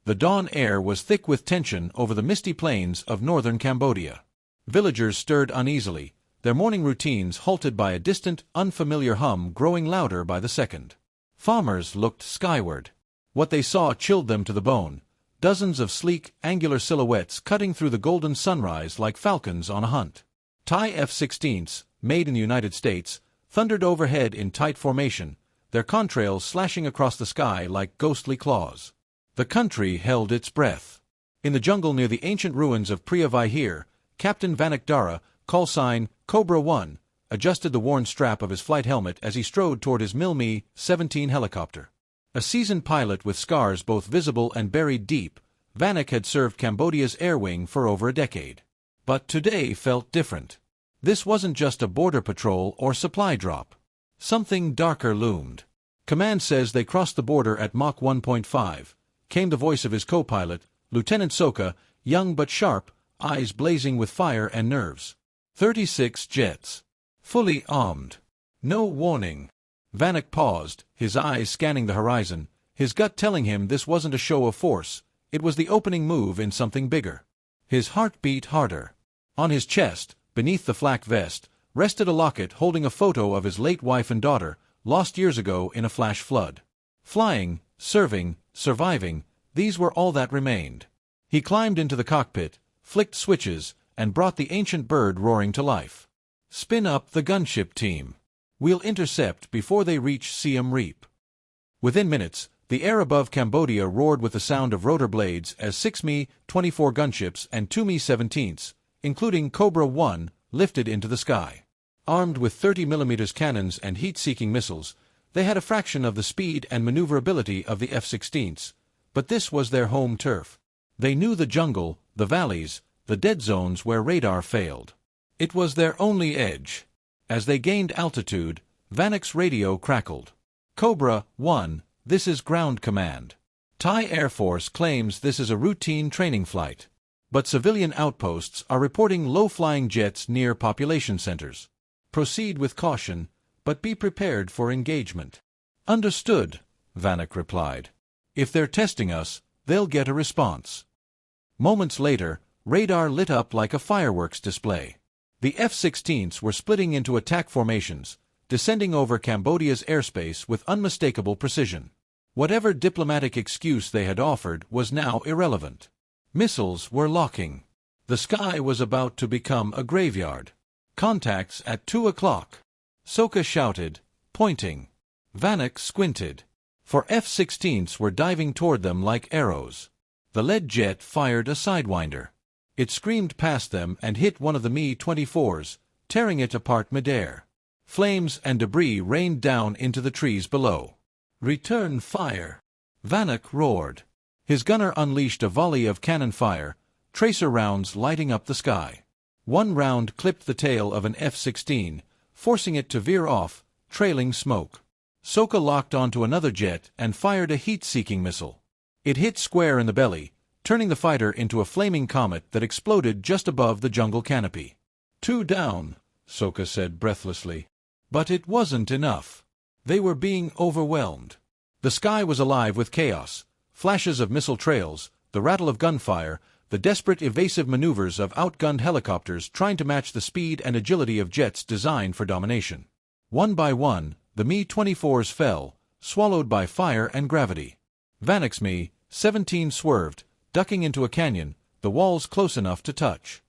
The dawn air was thick with tension over the misty plains of northern Cambodia. Villagers stirred uneasily, their morning routines halted by a distant, unfamiliar hum growing louder by the second. Farmers looked skyward. What they saw chilled them to the bone, dozens of sleek, angular silhouettes cutting through the golden sunrise like falcons on a hunt. Thai F-16s, made in the United States, thundered overhead in tight formation, their contrails slashing across the sky like ghostly claws. The country held its breath. In the jungle near the ancient ruins of Priya Vihir, Captain Vannak Dara, call sign Cobra 1, adjusted the worn strap of his flight helmet as he strode toward his F-17 helicopter. A seasoned pilot with scars both visible and buried deep, Vannak had served Cambodia's air wing for over a decade. But today felt different. This wasn't just a border patrol or supply drop. Something darker loomed. Command says they crossed the border at Mach 1.5, came the voice of his co-pilot, Lieutenant Soka, young but sharp, eyes blazing with fire and nerves. 36 jets. Fully armed. No warning. Vannak paused, his eyes scanning the horizon, his gut telling him this wasn't a show of force, it was the opening move in something bigger. His heart beat harder. On his chest, beneath the flak vest, rested a locket holding a photo of his late wife and daughter, lost years ago in a flash flood. Flying, serving, surviving, these were all that remained. He climbed into the cockpit, flicked switches, and brought the ancient bird roaring to life. Spin up the gunship team. We'll intercept before they reach Siem Reap. Within minutes, the air above Cambodia roared with the sound of rotor blades as 6 Mi-24 gunships and 2 Mi-17s, including Cobra 1, lifted into the sky. Armed with 30mm cannons and heat-seeking missiles, they had a fraction of the speed and maneuverability of the F-16s, but this was their home turf. They knew the jungle, the valleys, the dead zones where radar failed. It was their only edge. As they gained altitude, Vannak's radio crackled. Cobra 1, this is ground command. Thai Air Force claims this is a routine training flight. But civilian outposts are reporting low-flying jets near population centers. Proceed with caution, but be prepared for engagement. Understood, Vannak replied. If they're testing us, they'll get a response. Moments later, radar lit up like a fireworks display. The F-16s were splitting into attack formations, descending over Cambodia's airspace with unmistakable precision. Whatever diplomatic excuse they had offered was now irrelevant. Missiles were locking. The sky was about to become a graveyard. Contacts at 2 o'clock. Soka shouted, pointing. Vannak squinted. For F-16s were diving toward them like arrows. The lead jet fired a sidewinder. It screamed past them and hit one of the Mi-24s, tearing it apart midair. Flames and debris rained down into the trees below. Return fire! Vannak roared. His gunner unleashed a volley of cannon fire, tracer rounds lighting up the sky. One round clipped the tail of an F-16, forcing it to veer off, trailing smoke. Soka locked onto another jet and fired a heat-seeking missile. It hit square in the belly, turning the fighter into a flaming comet that exploded just above the jungle canopy. 2 down, Soka said breathlessly. But it wasn't enough. They were being overwhelmed. The sky was alive with chaos, flashes of missile trails, the rattle of gunfire, the desperate evasive maneuvers of outgunned helicopters trying to match the speed and agility of jets designed for domination. One by one, the Mi-24s fell, swallowed by fire and gravity. Vannak's Mi-17 swerved, ducking into a canyon, the walls close enough to touch.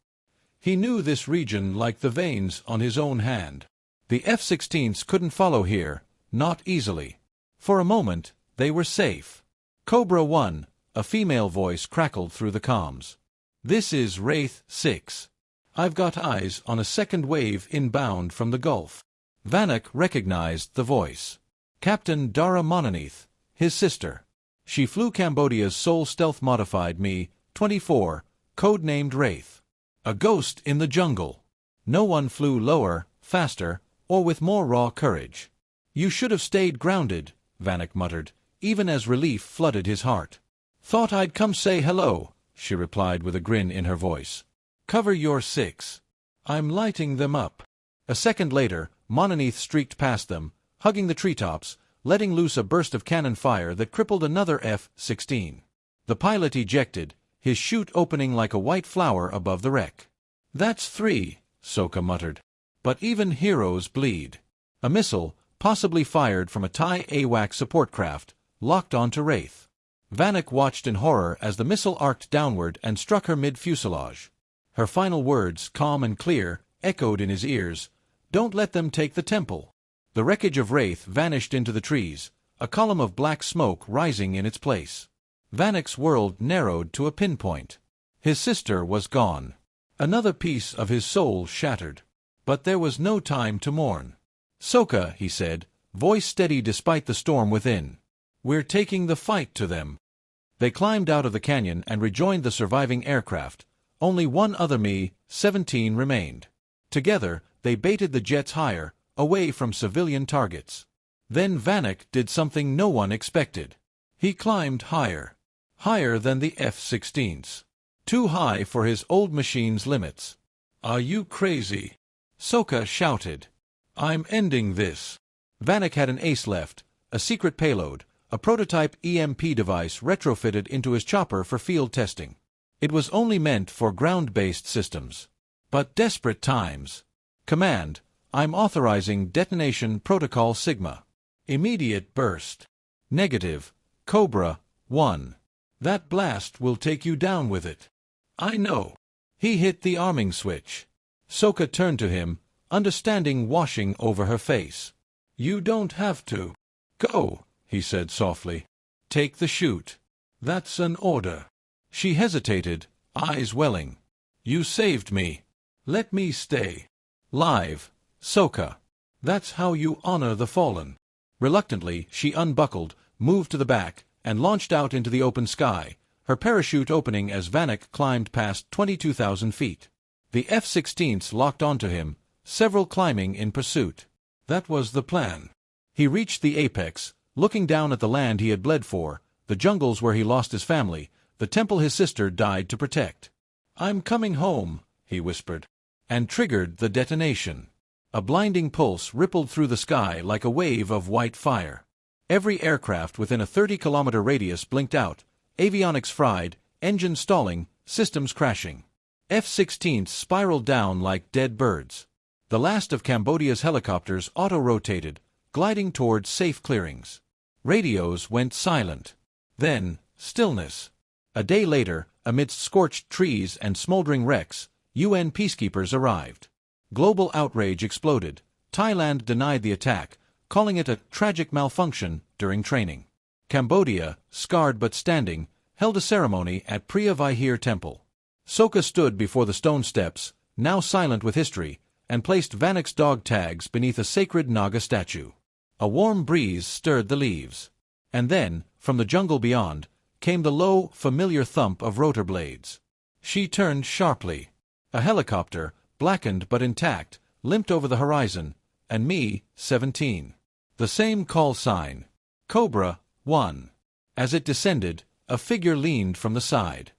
He knew this region like the veins on his own hand. The F-16s couldn't follow here, not easily. For a moment, they were safe. Cobra 1, a female voice crackled through the comms. This is Wraith 6. I've got eyes on a second wave inbound from the Gulf. Vannak recognized the voice. Captain Dara Mononith, his sister. She flew Cambodia's sole stealth-modified Mi-24, codenamed Wraith. A ghost in the jungle. No one flew lower, faster, or with more raw courage. You should have stayed grounded, Vannak muttered, even as relief flooded his heart. Thought I'd come say hello, she replied with a grin in her voice. Cover your 6. I'm lighting them up. A second later, Mononith streaked past them, hugging the treetops, letting loose a burst of cannon fire that crippled another F-16. The pilot ejected, his chute opening like a white flower above the wreck. "That's 3, Soka muttered. "But even heroes bleed." A missile, possibly fired from a Thai AWAC support craft, locked onto Wraith. Vannak watched in horror as the missile arced downward and struck her mid-fuselage. Her final words, calm and clear, echoed in his ears, "Don't let them take the temple." The wreckage of Wraith vanished into the trees, a column of black smoke rising in its place. Vannak's world narrowed to a pinpoint. His sister was gone. Another piece of his soul shattered. But there was no time to mourn. "Soka," he said, voice steady despite the storm within. "We're taking the fight to them." They climbed out of the canyon and rejoined the surviving aircraft. Only one other Mi-17 remained. Together, they baited the jets higher, away from civilian targets. Then Vannak did something no one expected. He climbed higher. Higher than the F-16s. Too high for his old machine's limits. "Are you crazy?" Soka shouted. "I'm ending this." Vannak had an ace left, a secret payload, a prototype EMP device retrofitted into his chopper for field testing. It was only meant for ground-based systems. But desperate times. "Command, I'm authorizing detonation protocol Sigma. Immediate burst." "Negative, Cobra 1. That blast will take you down with it." "I know." He hit the arming switch. Soka turned to him, understanding washing over her face. "You don't have to." "Go," he said softly. "Take the chute." "That's an order." She hesitated, eyes welling. "You saved me. Let me stay." "Live, Soka. That's how you honor the fallen." Reluctantly, she unbuckled, moved to the back, and launched out into the open sky, her parachute opening as Vannak climbed past 22,000 feet. The F-16s locked onto him, several climbing in pursuit. That was the plan. He reached the apex, looking down at the land he had bled for, the jungles where he lost his family, the temple his sister died to protect. "I'm coming home," he whispered, and triggered the detonation. A blinding pulse rippled through the sky like a wave of white fire. Every aircraft within a 30-kilometer radius blinked out, avionics fried, engines stalling, systems crashing. F-16s spiraled down like dead birds. The last of Cambodia's helicopters auto-rotated, gliding towards safe clearings. Radios went silent. Then, stillness. A day later, amidst scorched trees and smoldering wrecks, UN peacekeepers arrived. Global outrage exploded. Thailand denied the attack, calling it a tragic malfunction during training. Cambodia, scarred but standing, held a ceremony at Priya Vihir Temple. Soka stood before the stone steps, now silent with history, and placed Vannak's dog tags beneath a sacred Naga statue. A warm breeze stirred the leaves. And then, from the jungle beyond, came the low, familiar thump of rotor blades. She turned sharply. A helicopter, blackened but intact, limped over the horizon, and Mi-17. The same call sign. Cobra 1. As it descended, a figure leaned from the side.